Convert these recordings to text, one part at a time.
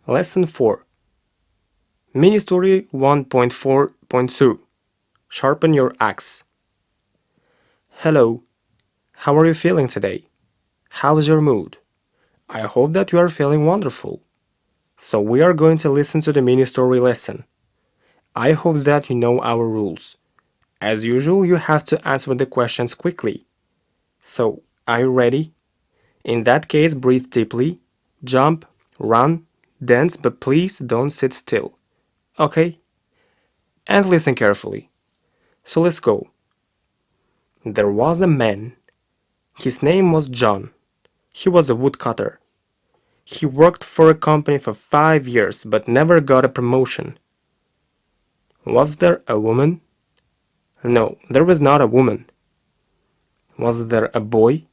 Lesson 4. Mini story 1.4.2. Sharpen your axe. Hello. How are you feeling today? How is your mood? I hope that you are feeling wonderful. So we are going to listen to the mini story lesson. I hope that you know our rules. As usual, you have to answer the questions quickly. So, are you ready? In that case, breathe deeply, jump, run, dance, but please don't sit still. Okay? And listen carefully. So let's go. There was a man. His name was John. He was a woodcutter. He worked for a company for 5 years but never got a promotion. Was there a woman? No, there was not a woman. Was there a boy?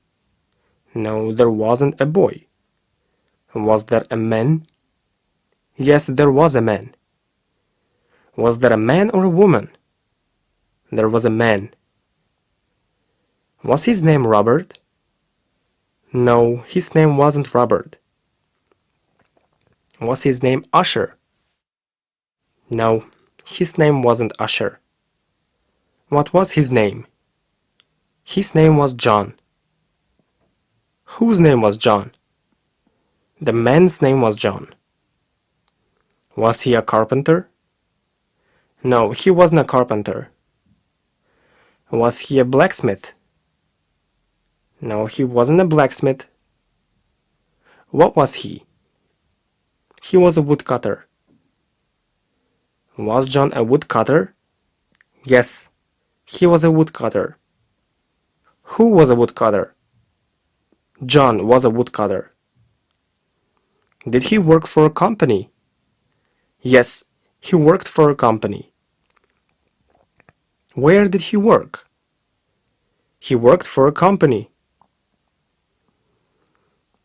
No, there wasn't a boy. Was there a man? Yes, there was a man. Was there a man or a woman? There was a man. Was his name Robert? No, his name wasn't Robert. Was his name Usher? No, his name wasn't Usher. What was his name? His name was John. Whose name was John? The man's name was John. Was he a carpenter? No, he wasn't a carpenter. Was he a blacksmith? No, he wasn't a blacksmith. What was he? He was a woodcutter. Was John a woodcutter? Yes, he was a woodcutter. Who was a woodcutter? John was a woodcutter. Did he work for a company? Yes, he worked for a company. Where did he work? He worked for a company.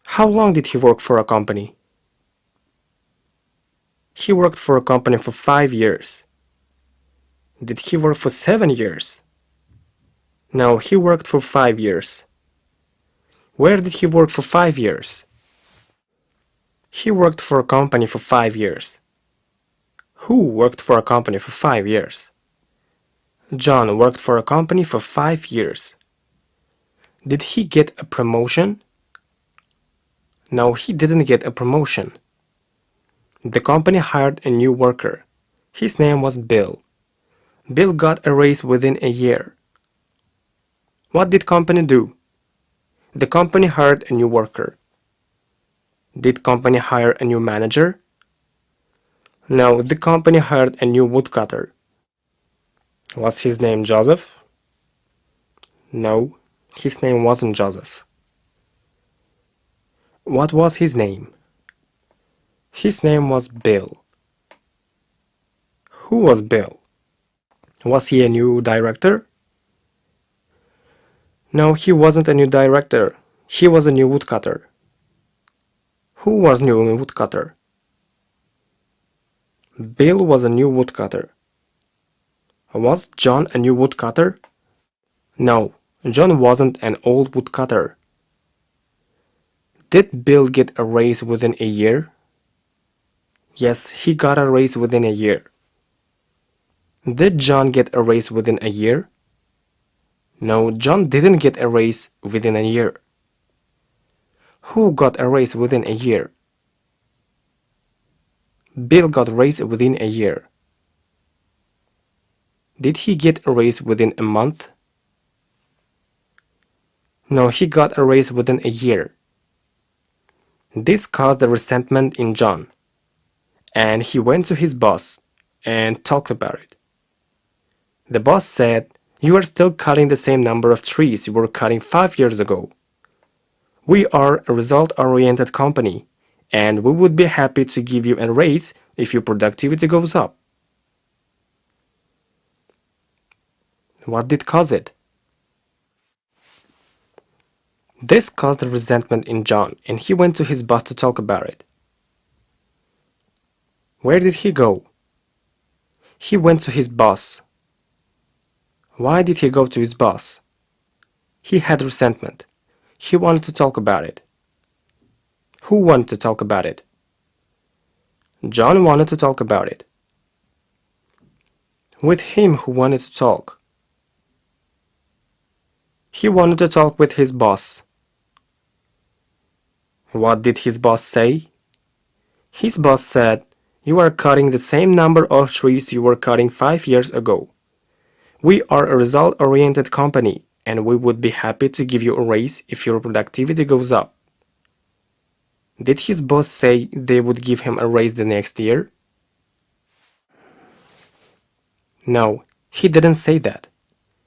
How long did he work for a company? He worked for a company for 5 years. Did he work for 7 years? No, he worked for 5 years. Where did he work for 5 years? He worked for a company for 5 years. Who worked for a company for 5 years? John worked for a company for 5 years. Did he get a promotion? No, he didn't get a promotion. The company hired a new worker. His name was Bill. Bill got a raise within a year. What did company do? The company hired a new worker. Did company hire a new manager? No, the company hired a new woodcutter. Was his name Joseph? No, his name wasn't Joseph. What was his name? His name was Bill. Who was Bill? Was he a new director? No, he wasn't a new director. He was a new woodcutter. Who was new woodcutter? Bill was a new woodcutter. Was John a new woodcutter? No, John wasn't an old woodcutter. Did Bill get a raise within a year? Yes, he got a raise within a year. Did John get a raise within a year? No, John didn't get a raise within a year. Who got a raise within a year? Bill got a raise within a year. Did he get a raise within a month? No, he got a raise within a year. This caused a resentment in John, and he went to his boss and talked about it. The boss said, "You are still cutting the same number of trees you were cutting 5 years ago. We are a result-oriented company, and we would be happy to give you a raise if your productivity goes up." What did cause it? This caused a resentment in John, and he went to his boss to talk about it. Where did he go? He went to his boss. Why did he go to his boss? He had resentment. He wanted to talk about it. Who wanted to talk about it? John wanted to talk about it. With him who wanted to talk. He wanted to talk with his boss. What did his boss say? His boss said, "You are cutting the same number of trees you were cutting 5 years ago. We are a result-oriented company, and we would be happy to give you a raise if your productivity goes up." Did his boss say they would give him a raise the next year? No, he didn't say that.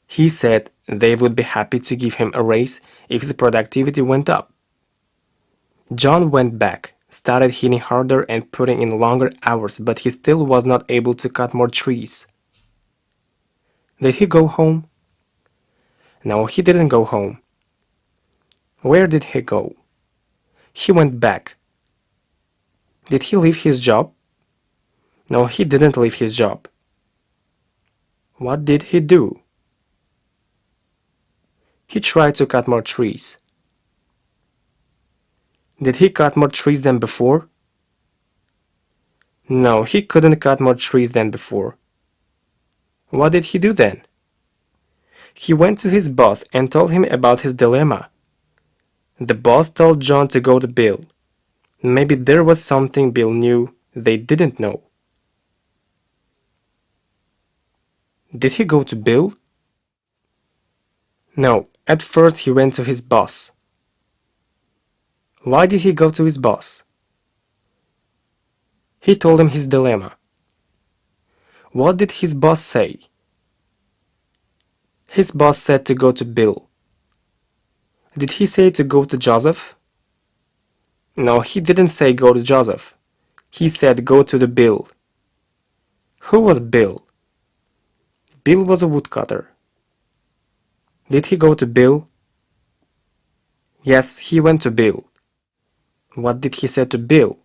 He said they would be happy to give him a raise if his productivity went up. John went back, started hitting harder and putting in longer hours, but he still was not able to cut more trees. Did he go home? No, he didn't go home. Where did he go? He went back. Did he leave his job? No, he didn't leave his job. What did he do? He tried to cut more trees. Did he cut more trees than before? No, he couldn't cut more trees than before. What did he do then? He went to his boss and told him about his dilemma. The boss told John to go to Bill. Maybe there was something Bill knew they didn't know. Did he go to Bill? No, at first he went to his boss. Why did he go to his boss? He told him his dilemma. What did his boss say? His boss said to go to Bill. Did he say to go to Joseph? No, he didn't say go to Joseph. He said go to the Bill. Who was Bill? Bill was a woodcutter. Did he go to Bill? Yes, he went to Bill. What did he say to Bill?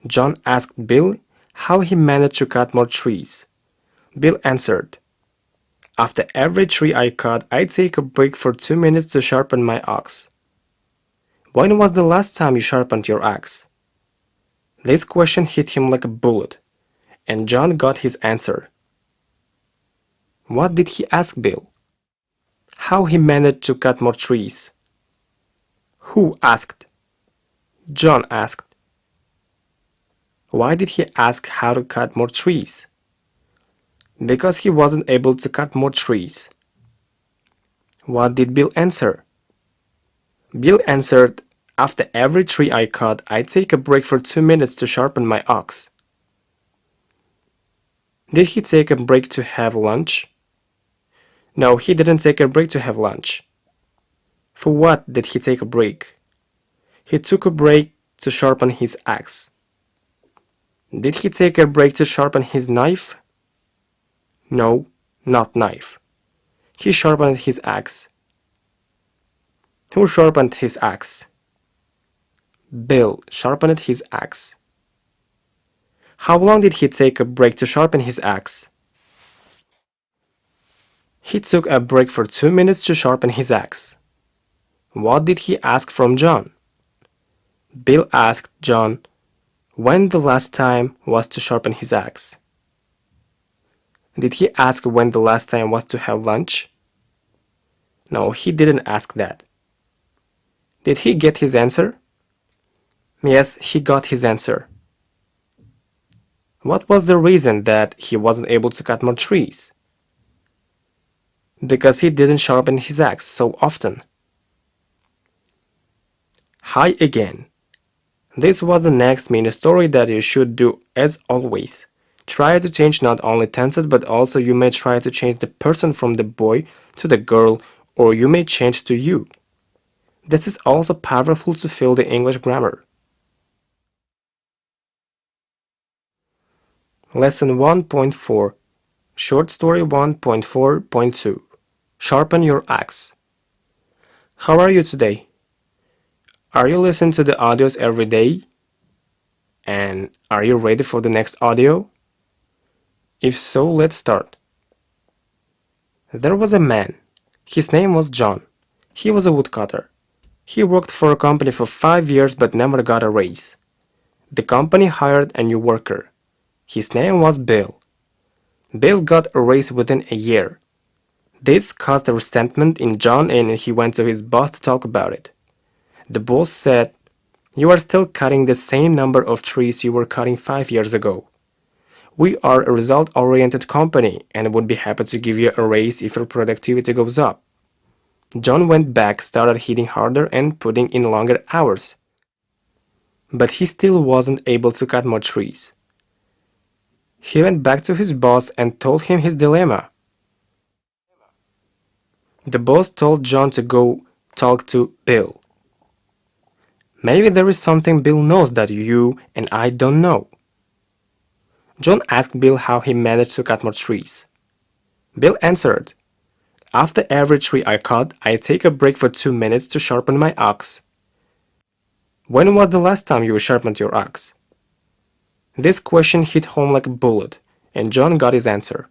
John asked Bill how he managed to cut more trees. Bill answered, "After every tree I cut, I take a break for 2 minutes to sharpen my axe." When was the last time you sharpened your axe? This question hit him like a bullet, and John got his answer. What did he ask Bill? How he managed to cut more trees. Who asked? John asked. Why did he ask how to cut more trees? Because he wasn't able to cut more trees. What did Bill answer? Bill answered, "After every tree I cut, I take a break for 2 minutes to sharpen my axe." Did he take a break to have lunch? No, he didn't take a break to have lunch. For what did he take a break? He took a break to sharpen his axe. Did he take a break to sharpen his knife? No, not knife. He sharpened his axe. Who sharpened his axe? Bill sharpened his axe. How long did he take a break to sharpen his axe? He took a break for 2 minutes to sharpen his axe. What did he ask from John? Bill asked John when the last time was to sharpen his axe. Did he ask when the last time was to have lunch? No, he didn't ask that. Did he get his answer? Yes, he got his answer. What was the reason that he wasn't able to cut more trees? Because he didn't sharpen his axe so often. Hi again. This was the next mini story that you should do as always. Try to change not only tenses, but also you may try to change the person from the boy to the girl, or you may change to you. This is also powerful to fill the English grammar. Lesson 1.4 Short Story 1.4.2 Sharpen your axe. How are you today? Are you listening to the audios every day? And are you ready for the next audio? If so, let's start. There was a man. His name was John. He was a woodcutter. He worked for a company for 5 years but never got a raise. The company hired a new worker. His name was Bill. Bill got a raise within a year. This caused a resentment in John and he went to his boss to talk about it. The boss said, "You are still cutting the same number of trees you were cutting 5 years ago. We are a result-oriented company and would be happy to give you a raise if your productivity goes up." John went back, started hitting harder and putting in longer hours. But he still wasn't able to cut more trees. He went back to his boss and told him his dilemma. The boss told John to go talk to Bill. Maybe there is something Bill knows that you and I don't know. John asked Bill how he managed to cut more trees. Bill answered, "After every tree I cut, I take a break for 2 minutes to sharpen my axe." When was the last time you sharpened your axe? This question hit home like a bullet, and John got his answer.